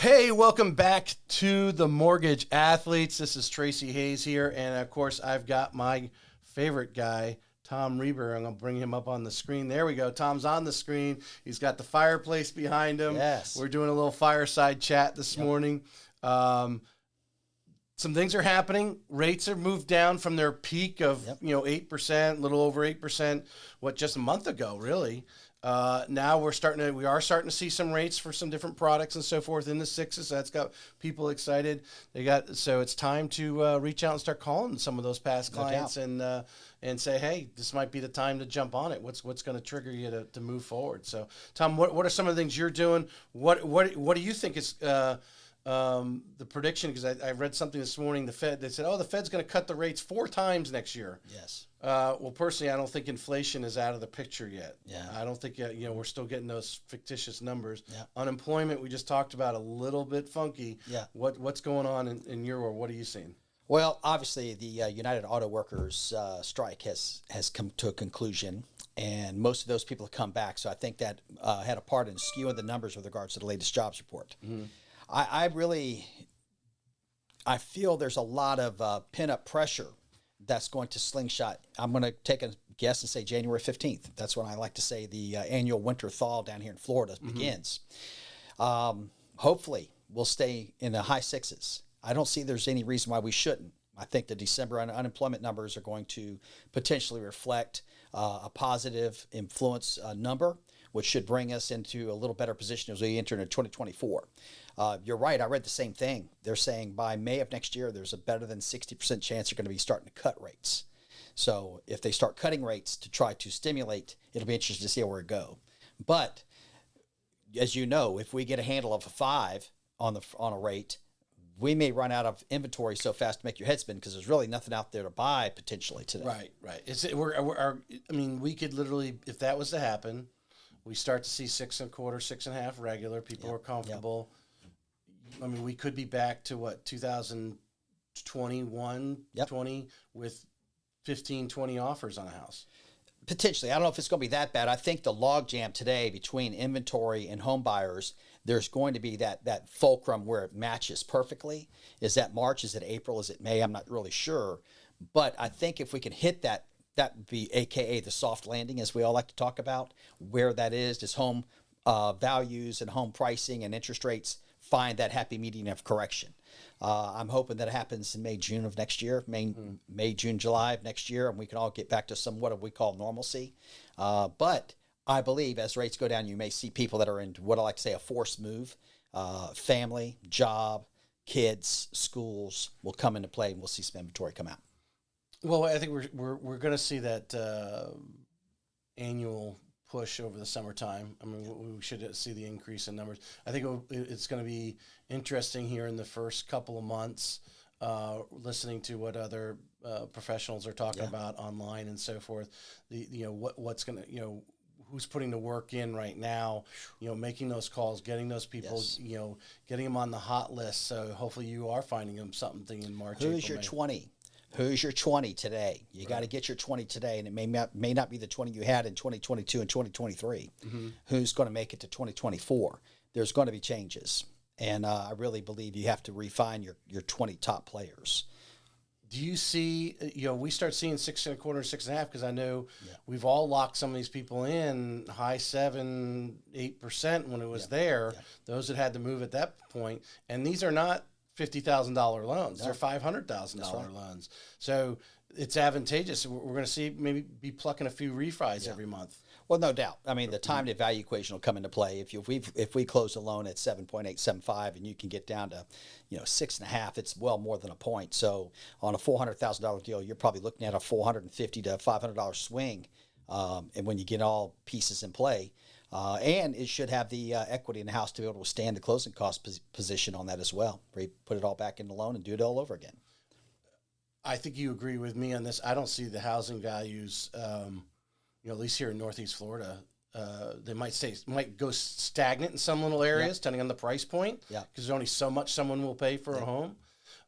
Hey, welcome back to the Mortgage Athletes. This is Tracy Hayes here, and of course, I've got my favorite guy, Tom Reber. I'm going to bring him up on the screen. There we go. Tom's on the screen. He's got the fireplace behind him. Yes. We're doing a little fireside chat this morning. Some things are happening. Rates have moved down from their peak of 8%, a little over 8%. Just a month ago, really. Now we are starting to see some rates for some different products and so forth in the sixes. So that's got people excited. So it's time to reach out and start calling some of those past clients and say, hey, this might be the time to jump on it. What's going to trigger you to move forward? So Tom, what are some of the things you're doing? What do you think is the prediction? Because I read something this morning. They said, the Fed's going to cut the rates 4 times next year. Yes. Well, personally, I don't think inflation is out of the picture yet. Yeah. I don't think we're still getting those fictitious numbers. Yeah. Unemployment, we just talked about, a little bit funky. Yeah. What's going on in your world? What are you seeing? Well, obviously, the United Auto Workers strike has come to a conclusion, and most of those people have come back. So I think that had a part in skewing the numbers with regards to the latest jobs report. Mm-hmm. I feel there's a lot of pent-up pressure that's going to slingshot. I'm going to take a guess and say January 15th. That's when I like to say the annual winter thaw down here in Florida begins. Hopefully, we'll stay in the high 6s. I don't see there's any reason why we shouldn't. I think the December unemployment numbers are going to potentially reflect a positive influence number, which should bring us into a little better position as we enter into 2024. You're right. I read the same thing. They're saying by May of next year, there's a better than 60% chance they're going to be starting to cut rates. So if they start cutting rates to try to stimulate, it'll be interesting to see where it go. But as you know, if we get a handle of a 5 on a rate, we may run out of inventory so fast to make your head spin because there's really nothing out there to buy potentially today. Right. We could literally, if that was to happen, we start to see 6.25, 6.5 regular. People are comfortable. Yep. We could be back to 2021, 20 with 15, 20 offers on a house. Potentially. I don't know if it's going to be that bad. I think the logjam today between inventory and home buyers, there's going to be that fulcrum where it matches perfectly. Is that March? Is it April? Is it May? I'm not really sure. But I think if we can hit that would be AKA the soft landing, as we all like to talk about. Where that is home values and home pricing and interest rates find that happy medium of correction. I'm hoping that it happens in May, June of next year, May, June, July of next year, and we can all get back to what we call normalcy. But I believe as rates go down, you may see people that are in what I like to say a forced move. Family, job, kids, schools will come into play, and we'll see some inventory come out. Well, I think we're going to see that annual push over the summertime. We should see the increase in numbers. I think it's going to be interesting here in the first couple of months, listening to what other professionals are talking about online and so forth. What's going to who's putting the work in right now, making those calls, getting those people, getting them on the hot list. So hopefully you are finding them something in March. Who's your 20? Who's your 20 today? You got to get your 20 today, and it may not be the 20 you had in 2022 and 2023. Mm-hmm. Who's going to make it to 2024? There's going to be changes, and I really believe you have to refine your 20 top players. Do you see, we start seeing 6.25, 6.5, because I know we've all locked some of these people in high 7, 8% when it was there, those that had to move at that point. And these are not $50,000 loans. No. They're $500,000 loans. So it's advantageous. We're going to see maybe be plucking a few refis every month. Well, no doubt. The time to value equation will come into play. If we close a loan at 7.875 and you can get down to 6.5, it's well more than a point. So on a $400,000 deal, you're probably looking at a $450 to $500 swing. And when you get all pieces in play, and it should have the equity in the house to be able to withstand the closing cost position on that as well, where you put it all back in the loan and do it all over again. I think you agree with me on this. I don't see the housing values, at least here in Northeast Florida. They might go stagnant in some little areas, depending on the price point, because there's only so much someone will pay for a home.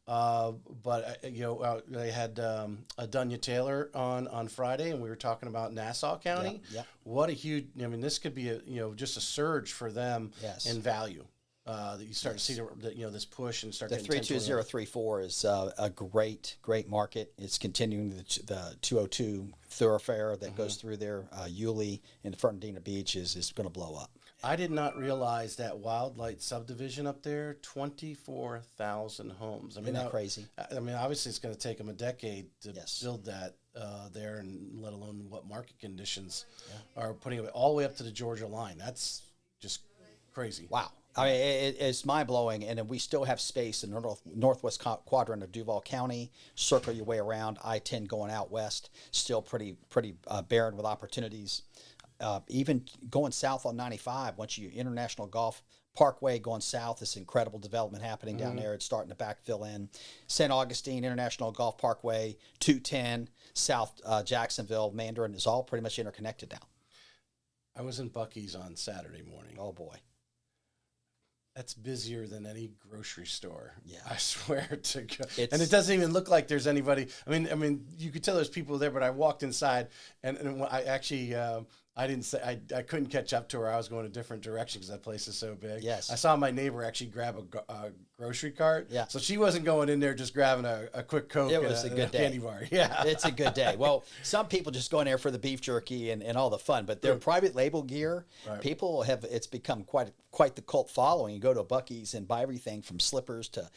But I had Adunya Taylor on Friday, and we were talking about Nassau County. What a huge! This could be just a surge for them in value. that you start to see this push and start The getting 32034 is a great market. It's continuing the 202 thoroughfare that goes through there. Yulee and Fernandina Beach is going to blow up. I did not realize that Wildlight subdivision up there, 24,000 homes. I mean, Isn't that crazy? I mean, obviously it's going to take them a decade to Yes. build that there, and let alone what market conditions are putting it all the way up to the Georgia line. That's just crazy. Wow. I mean, it's mind-blowing, and then we still have space in the northwest quadrant of Duval County. Circle your way around I-10 going out west, still pretty barren with opportunities. Even going south on 95, once you International Golf Parkway going south, this incredible development happening down there. It's starting to backfill in. St. Augustine International Golf Parkway, 210, South Jacksonville, Mandarin is all pretty much interconnected now. I was in Buc-ee's on Saturday morning. Oh, boy. That's busier than any grocery store. Yeah. I swear to God. And it doesn't even look like there's anybody. I mean, you could tell there's people there, but I walked inside, and I actually, I didn't say, I couldn't catch up to her. I was going a different direction because that place is so big. Yes. I saw my neighbor actually grab a grocery cart. Yeah. So she wasn't going in there just grabbing a quick Coke. It was a good day. Candy bar. Yeah. It's a good day. Well, some people just go in there for the beef jerky and all the fun, but their private label gear, people it's become quite the cult following. You go to a Buc-ee's and buy everything from slippers to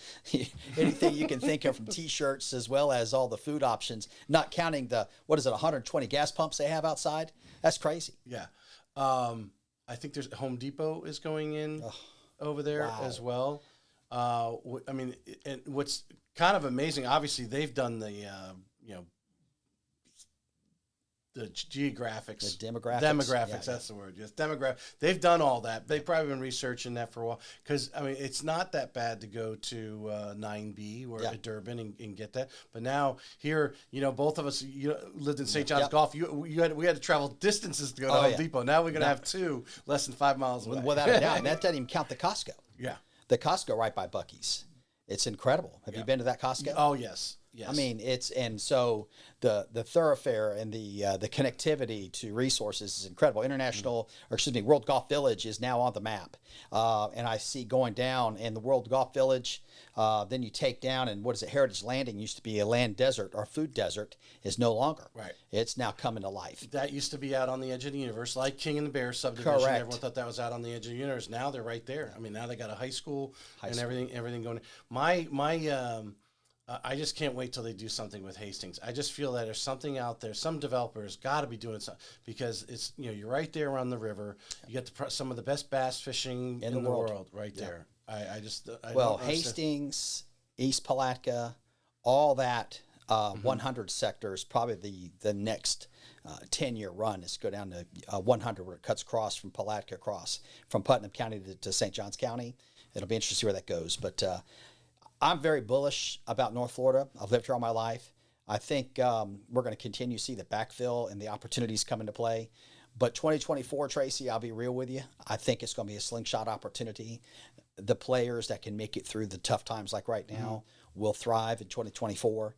anything you can think of, from T-shirts as well as all the food options, not counting the, 120 gas pumps they have outside? That's crazy. Yeah. I think there's Home Depot is going in over there as well. I mean, and what's kind of amazing, obviously they've done the, the geographics, The demographics. Demographics, that's the word. Yes, demographic. They've done all that. They've probably been researching that for a while, because I mean, it's not that bad to go to 9B or at Durban and get that. But now here, both of us lived in St. John's Golf. We had to travel distances to go to Home Depot. Now we're going to have two less than 5 miles away. Without a doubt, and that doesn't even count the Costco. Yeah. The Costco right by Buc-ee's. It's incredible. Have you been to that Costco? Oh, yes. Yes. I mean, so the thoroughfare and the connectivity to resources is incredible. World Golf Village is now on the map, and I see going down in the World Golf Village. Then you take down, and Heritage Landing used to be a land desert or food desert, is no longer. Right. It's now coming to life. That used to be out on the edge of the universe, like King and the Bear subdivision. Correct. Everyone thought that was out on the edge of the universe. Now they're right there. I mean, now they got a high school and everything going. I just can't wait till they do something with Hastings. I just feel that there's something out there. Some developers got to be doing something, because it's you're right there on the river. You get some of the best bass fishing in the world right there. I Hastings, East Palatka, all that 100 sector is probably the next 10-year run. Is go down to 100, where it cuts across from Palatka across from Putnam County to St. Johns County. It'll be interesting to see where that goes, but. I'm very bullish about North Florida. I've lived here all my life. I think we're going to continue to see the backfill and the opportunities come into play. But 2024, Tracy, I'll be real with you. I think it's going to be a slingshot opportunity. The players that can make it through the tough times like right now will thrive in 2024.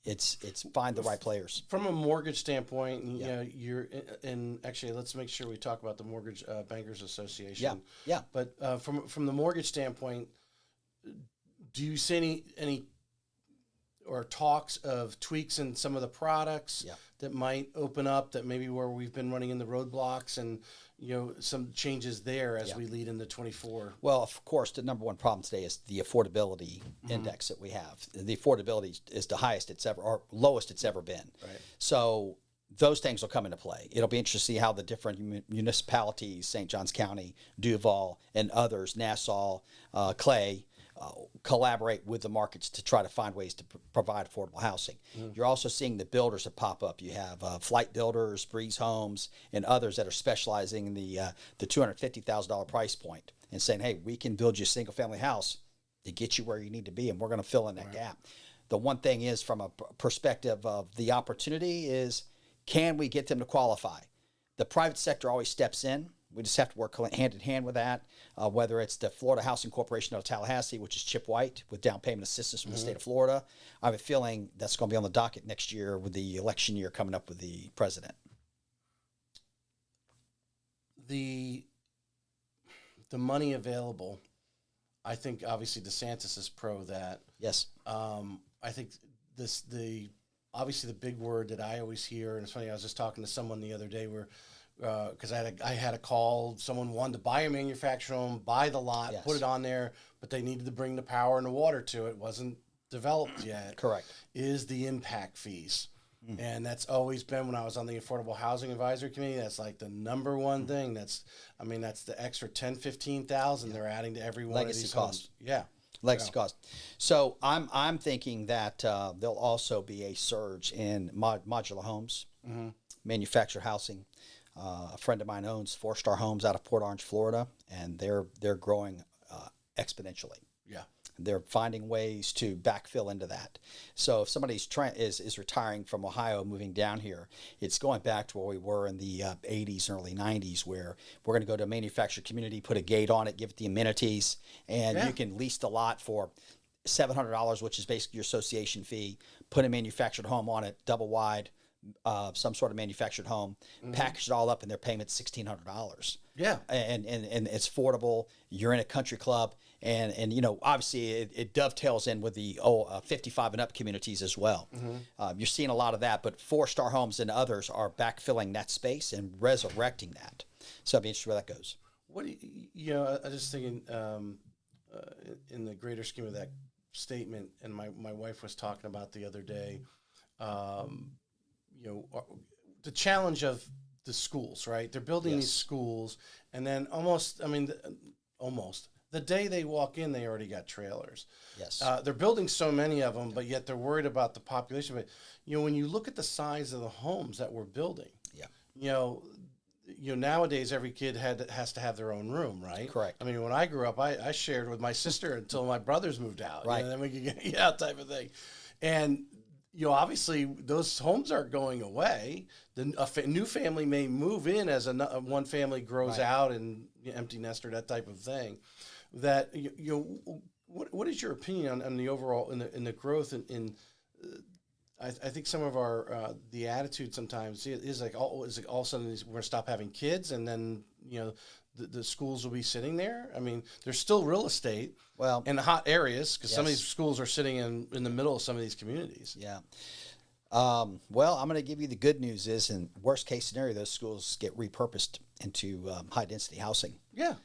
It's find the right players. From a mortgage standpoint, you're in. Actually, let's make sure we talk about the Mortgage Bankers Association. Yeah. But from the mortgage standpoint, do you see any or talks of tweaks in some of the products that might open up, that maybe where we've been running in the roadblocks, and some changes there as we lead into 24? Well, of course, the number one problem today is the affordability index that we have. The affordability is the highest it's ever, or lowest it's ever been. Right. So those things will come into play. It'll be interesting to see how the different municipalities, St. Johns County, Duval, and others, Nassau, Clay, collaborate with the markets to try to find ways to provide affordable housing. You're also seeing the builders that pop up. You have Flight Builders, Breeze Homes, and others that are specializing in the $250,000 price point and saying, hey, we can build you a single-family house to get you where you need to be, and we're going to fill in that gap. The one thing is, from a perspective of the opportunity, is can we get them to qualify? The private sector always steps in. We just have to work hand in hand with that, whether it's the Florida Housing Corporation out of Tallahassee, which is Chip White, with down payment assistance from the state of Florida. I have a feeling that's going to be on the docket next year with the election year coming up with the president. The the money available, I think obviously DeSantis is pro that. Yes. I think obviously the big word that I always hear, and it's funny, I was just talking to someone the other day where, because I had a call, someone wanted to buy a manufactured home, buy the lot, Yes. put it on there, but they needed to bring the power and the water to it. It wasn't developed yet. Correct. Is the impact fees. And that's always been, when I was on the Affordable Housing Advisory Committee, that's like the number one thing. That's the extra 10, 15,000 they're adding to every one Legacy of these cost. homes. Yeah. Legacy cost. So I'm thinking that there'll also be a surge in modular homes, manufactured housing. A friend of mine owns 4-star homes out of Port Orange, Florida, and they're growing exponentially. Yeah. They're finding ways to backfill into that. So if somebody's is retiring from Ohio, moving down here, it's going back to where we were in the 80s and early 90s, where we're going to go to a manufactured community, put a gate on it, give it the amenities, and you can lease the lot for $700, which is basically your association fee, put a manufactured home on it, double wide, some sort of manufactured home, package it all up, and their payment's $1,600. Yeah. And it's affordable. You're in a country club, and obviously it dovetails in with the 55 and up communities as well. You're seeing a lot of that, but 4-star homes and others are backfilling that space and resurrecting that. So I'd be interested where that goes. What do I just thinking in the greater scheme of that statement, and my wife was talking about the other day, the challenge of the schools, right? They're building these schools, and then almost the day they walk in, they already got trailers. Yes. They're building so many of them, but yet they're worried about the population. But when you look at the size of the homes that we're building, nowadays every kid has to have their own room, right? Correct. I mean, when I grew up, I shared with my sister until my brothers moved out, right? And then we could get out type of thing, and obviously those homes aren't going away. A new family may move in as one family grows out and empty nester, that type of thing. That what is your opinion on the overall in the growth I think some of our the attitude sometimes is like all of a sudden we're going to stop having kids, and then the schools will be sitting there. I mean, there's still real estate in the hot areas, because some of these schools are sitting in the middle of some of these communities. Yeah. Well, I'm going to give you the good news is, in worst case scenario, those schools get repurposed into high density housing. Yeah.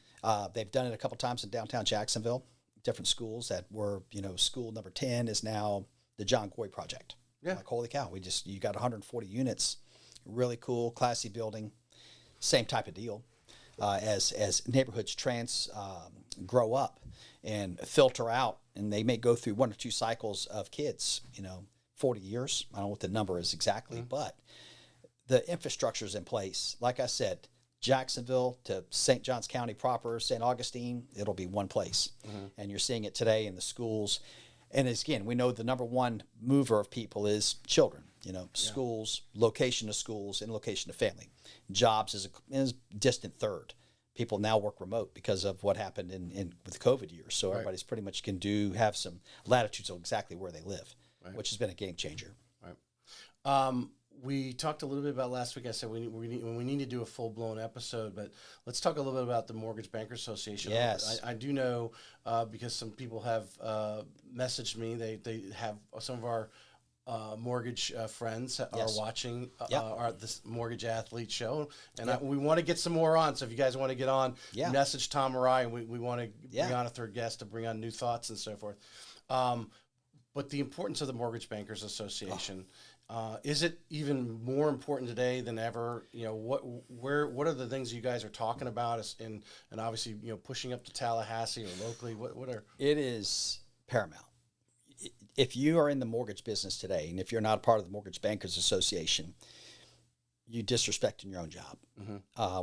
They've done it a couple times in downtown Jacksonville, different schools that were, school number 10 is now the John Goy project. Yeah. Like, holy cow, you got 140 units, really cool, classy building, same type of deal. As neighborhoods grow up and filter out, and they may go through 1 or 2 cycles of kids, 40 years. I don't know what the number is exactly, but the infrastructure is in place. Like I said, Jacksonville to St. Johns County proper, St. Augustine, it'll be one place. And you're seeing it today in the schools. And again, we know the number one mover of people is children, schools, location of schools, and location of family. Jobs is a distant third. People now work remote because of what happened with COVID years. So everybody's pretty much have some latitude to exactly where they live, which has been a game changer. Right. We talked a little bit about last week. I said we need to do a full blown episode, but let's talk a little bit about the Mortgage Bankers Association. Yes, I do know because some people have messaged me. They have some of our mortgage friends are watching this Mortgage Athlete Show, and we want to get some more on. So if you guys want to get on, message Tom or I, and we want to bring on a third guest to bring on new thoughts and so forth. But the importance of the Mortgage Bankers Association. Is it even more important today than ever? What are the things you guys are talking about, and obviously pushing up to Tallahassee or locally? What are it is paramount. If you are in the mortgage business today, and if you're not a part of the Mortgage Bankers Association, you disrespecting your own job.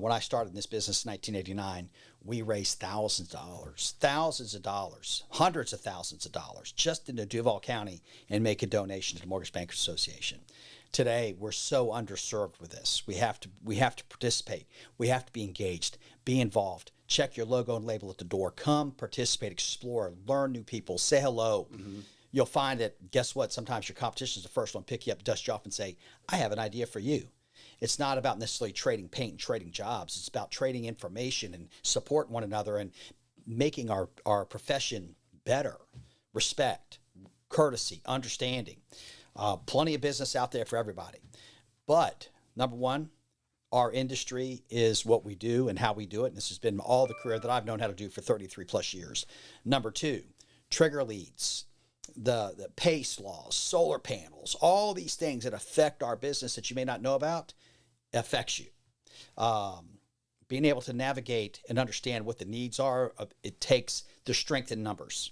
When I started in this business in 1989, we raised thousands of dollars, hundreds of thousands of dollars just into Duval County and make a donation to the Mortgage Bankers Association. Today, we're so underserved with this. We have to participate. We have to be engaged, be involved. Check your logo and label at the door. Come participate, explore, learn new people, say hello. You'll find that, guess what? Sometimes your competition is the first one to pick you up, dust you off, and say, I have an idea for you. It's not about necessarily trading paint and trading jobs. It's about trading information and supporting one another and making our profession better. Respect, courtesy, understanding. Plenty of business out there for everybody. But number one, our industry is what we do and how we do it. And this has been all the career that I've known how to do for 33 plus years. Number two, trigger leads, the PACE laws, solar panels, all these things that affect our business that you may not know about affects you. Being able to navigate and understand what the needs are, it takes the strength in numbers.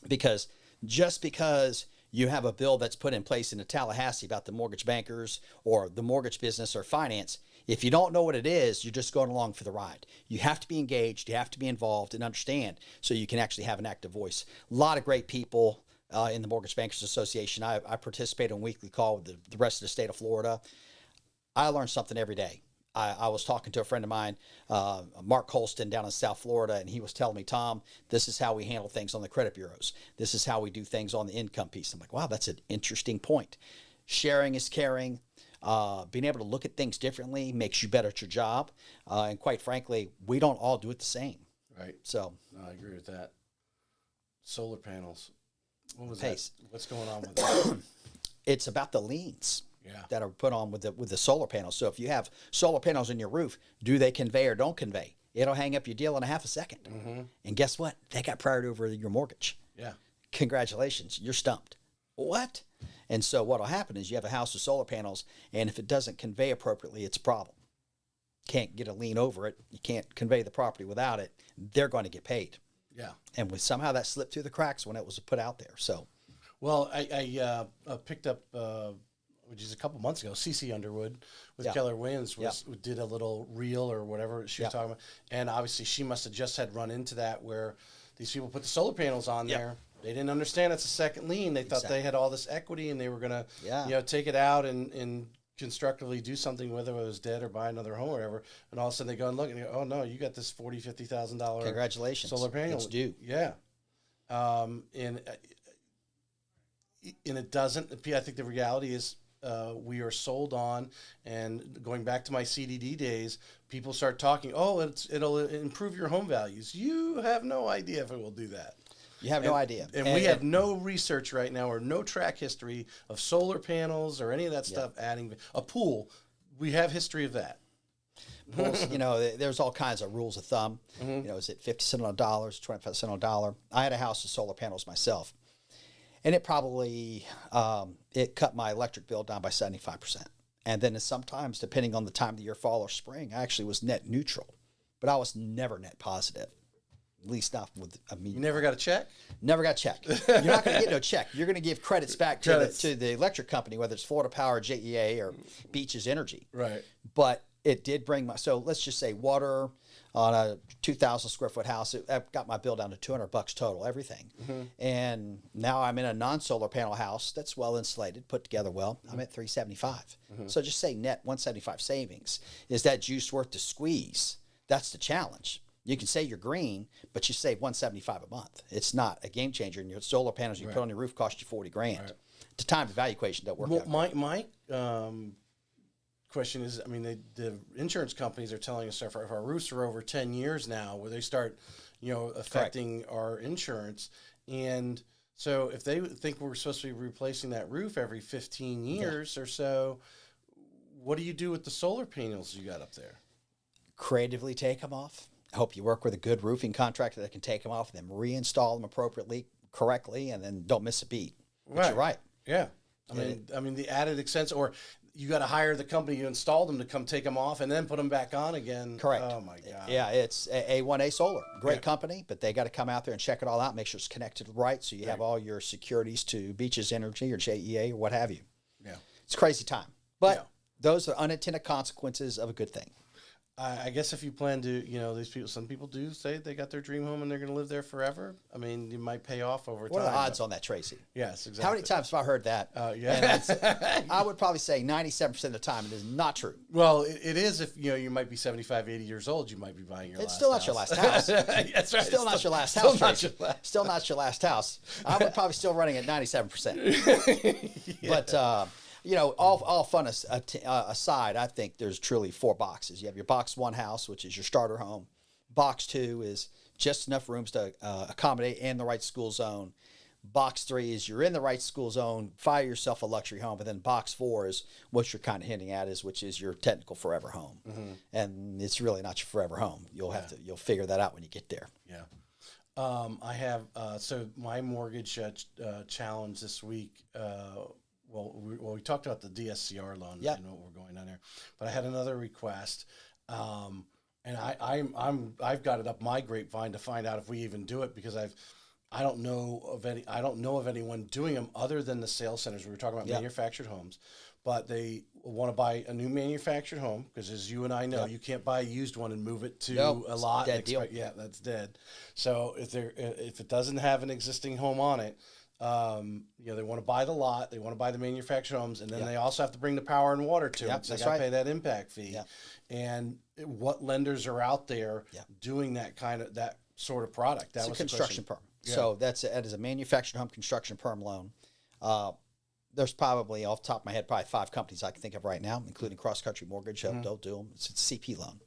Because just because you have a bill that's put in place in the Tallahassee about the mortgage bankers or the mortgage business or finance, if you don't know what it is, you're just going along for the ride. You have to be engaged, you have to be involved and understand so you can actually have an active voice. A lot of great people in the Mortgage Bankers Association. I participate in a weekly call with the rest of the state of Florida. I learn something every day. I was talking to a friend of mine, Mark Colston down in South Florida, and he was telling me, Tom, this is how we handle things on the credit bureaus. This is how we do things on the income piece. I'm like, wow, that's an interesting point. Sharing is caring. Being able to look at things differently makes you better at your job. And quite frankly, we don't all do it the same. Right. So no, I agree with that. Solar panels. What was PACE. that? What's going on with that? It's about the liens. Yeah. That are put on with the solar panels. So if you have solar panels on your roof, do they convey or don't convey? It'll hang up your deal in a half a second. Mm-hmm. And guess what? They got priority over your mortgage. Yeah. Congratulations, you're stumped. What? And so what'll happen is you have a house with solar panels, and if it doesn't convey appropriately, it's a problem. Can't get a lien over it. You can't convey the property without it. They're going to get paid. Yeah. And somehow that slipped through the cracks when it was put out there. So, well, I picked up. Which is a couple months ago, CC Underwood with Keller Williams did a little reel or whatever she was talking about. And obviously she must have just had run into that where these people put the solar panels on there. They didn't understand it's a second lien. They thought they had all this equity and they were going to, take it out and constructively do something, whether it was dead or buy another home or whatever. And all of a sudden they go and look and they go, oh no, you got this $40,000, $50,000 congratulations. Solar panel. It's due. Yeah. And it doesn't, I think the reality is, we are sold on, and going back to my CDD days, people start talking, it'll improve your home values. You have no idea if it will do that. You have no idea. And we have no research right now or no track history of solar panels or any of that stuff adding a pool. We have history of that. Pools, there's all kinds of rules of thumb. Mm-hmm. Is it 50 cents on a dollar, 25 cents on a dollar? I had a house with solar panels myself. And it probably, it cut my electric bill down by 75%. And then sometimes, depending on the time of the year, fall or spring, I actually was net neutral. But I was never net positive. At least not with You never got a check? Never got a check. You're not going to get no check. You're going to give credits back to the electric company, whether it's Florida Power, JEA, or Beaches Energy. Right. But it did bring so let's just say water on a 2,000 square foot house. I got my bill down to $200 total, everything. Mm-hmm. And now I'm in a non-solar panel house that's well insulated, put together well. Mm-hmm. I'm at $375. Mm-hmm. So just say net $175 savings. Is that juice worth the squeeze? That's the challenge. You can say you're green, but you save $175 a month. It's not a game changer. And your solar panels you put on your roof cost you $40,000. Right. The time to value equation don't work out. My question is, the insurance companies are telling us if our roofs are over 10 years now, where they start, affecting our insurance. And so if they think we're supposed to be replacing that roof every 15 years or so, what do you do with the solar panels you got up there? Creatively take them off. I hope you work with a good roofing contractor that can take them off and then reinstall them appropriately, correctly, and then don't miss a beat. But you're right. Yeah. I mean, the added expense, or you got to hire the company who installed them to come take them off and then put them back on again. Correct. Oh my God. Yeah, it's A1A Solar, great company, but they got to come out there and check it all out, make sure it's connected right, so you have all your securities to Beaches Energy or JEA or what have you. Yeah, it's a crazy time, but those are unintended consequences of a good thing. I guess if you plan to, some people do say they got their dream home and they're going to live there forever. I mean, you might pay off over time. What are the odds on that, Tracy? Yes, exactly. How many times have I heard that? Yeah. I would probably say 97% of the time it is not true. Well, it is if, you might be 75, 80 years old, you might be buying your last house. It's still not your last house. That's right. Still not your last house, Tracy. Still not your last house. I would probably still running at 97%. But All fun aside, I think there's truly 4 boxes. You have your box 1 house, which is your starter home. Box 2 is just enough rooms to accommodate in the right school zone. Box 3 is you're in the right school zone, fire yourself a luxury home. And then box 4 is what you're kind of hinting at which is your technical forever home. And it's really not your forever home. You'll figure that out when you get there. Yeah. I have, so my mortgage challenge this week, we talked about the DSCR loan and what we're going on there, but I had another request. And I've got it up my grapevine to find out if we even do it, because I don't know of anyone doing them other than the sales centers. We were talking about manufactured homes, but they want to buy a new manufactured home because, as you and I know, you can't buy a used one and move it to a lot. Dead deal. Yeah, that's dead. So if it doesn't have an existing home on it, they want to buy the lot, they want to buy the manufactured homes, and then they also have to bring the power and water to it. So they got to pay that impact fee. And what lenders are out there doing that sort of product? That it's was a construction perm. Yeah. So that is a manufactured home construction perm loan. There's probably, off the top of my head, probably 5 companies I can think of right now, including Cross Country Mortgage. They'll do them. It's a CP loan,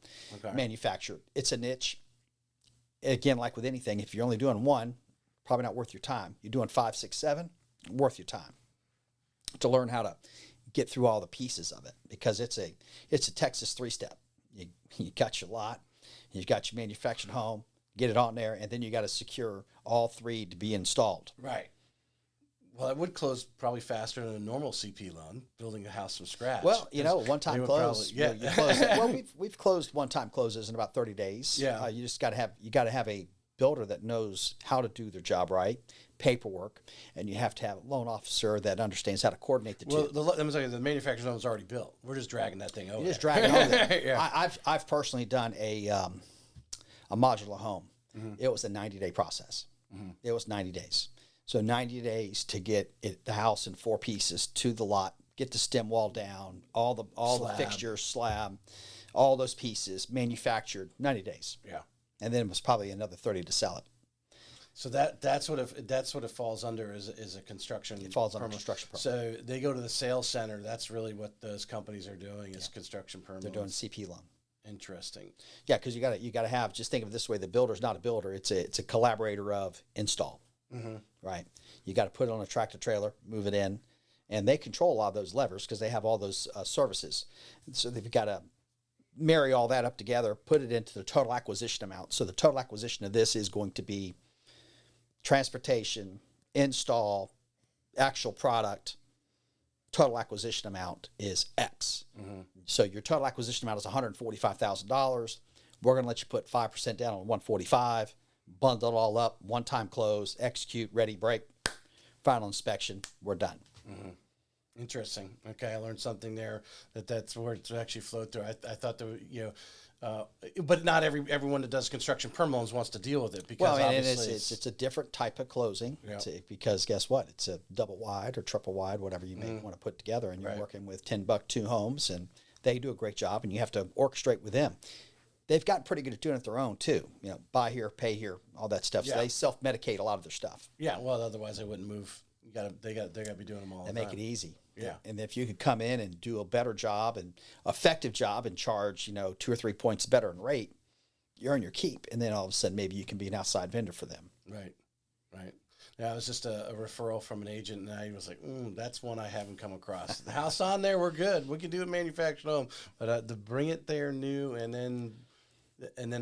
manufactured. It's a niche. Again, like with anything, if you're only doing one, probably not worth your time. You're doing 5, 6, 7, worth your time to learn how to get through all the pieces of it, because it's a Texas 3-step. You got your lot, you got your manufactured home, get it on there, and then you got to secure all 3 to be installed. Right. Well, it would close probably faster than a normal CP loan, building a house from scratch. Well, one-time close. You close it. Well, we've closed one-time closes in about 30 days. Yeah. You just got to have a builder that knows how to do their job right, paperwork, and you have to have a loan officer that understands how to coordinate the two. Well, let me tell you, the manufactured home is already built. We're just dragging that thing over. You're just dragging over there. I've personally done a modular home. It was a 90-day process. It was 90 days. So 90 days to get the house in 4 pieces to the lot, get the stem wall down, all the fixtures, slab, all those pieces manufactured, 90 days. Yeah. And then it was probably another 30 to sell it. So that's what it falls under is a construction. It falls under construction permit. So they go to the sales center. That's really what those companies are doing is construction permit. They're doing CP loan. Interesting. Yeah, because you got to have. Just think of it this way: the builder's not a builder; it's a collaborator of install. Right? You got to put it on a tractor trailer, move it in, and they control a lot of those levers because they have all those services. So they've got to marry all that up together, put it into the total acquisition amount. So the total acquisition of this is going to be transportation, install, actual product. Total acquisition amount is X. So your total acquisition amount is $145,000. We're going to let you put 5% down on $145,000, bundle it all up, one-time close, execute, ready, break, final inspection. We're done. Interesting. Okay, I learned something there. That's where it's actually flowed through. I thought there, but not everyone that does construction perm loans wants to deal with it because obviously it's a different type of closing. Because guess what? It's a double wide or triple wide, whatever you may want to put together, and you're working with 10 buck 2 homes, and they do a great job, and you have to orchestrate with them. They've gotten pretty good at doing it their own too. Buy here, pay here, all that stuff. So they self-medicate a lot of their stuff. Yeah. Well, otherwise they wouldn't move. They got to be doing them all. They make it easy. Yeah. And if you could come in and do a better job and effective job and charge, 2 or 3 points better in rate, you earn your keep. And then all of a sudden, maybe you can be an outside vendor for them. Right. Yeah, it was just a referral from an agent, and I was like, that's one I haven't come across. The house on there, we're good. We can do a manufactured home. But to bring it there new and then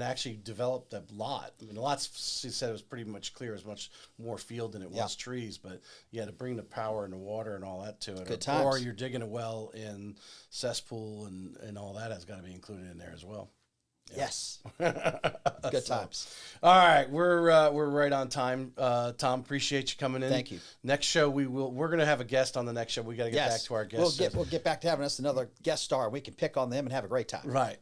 actually develop the lot. I mean, the lots, he said, it was pretty much clear. It was much more field than it was trees. But, to bring the power and the water and all that to it. Good times. Or you're digging a well in cesspool and all that has got to be included in there as well. Yeah. Yes. Good times. All right. We're right on time. Tom, appreciate you coming in. Thank you. Next show, we're going to have a guest on the next show. We got to get back to our guests. We'll get back to having us another guest star. We can pick on them and have a great time. Right.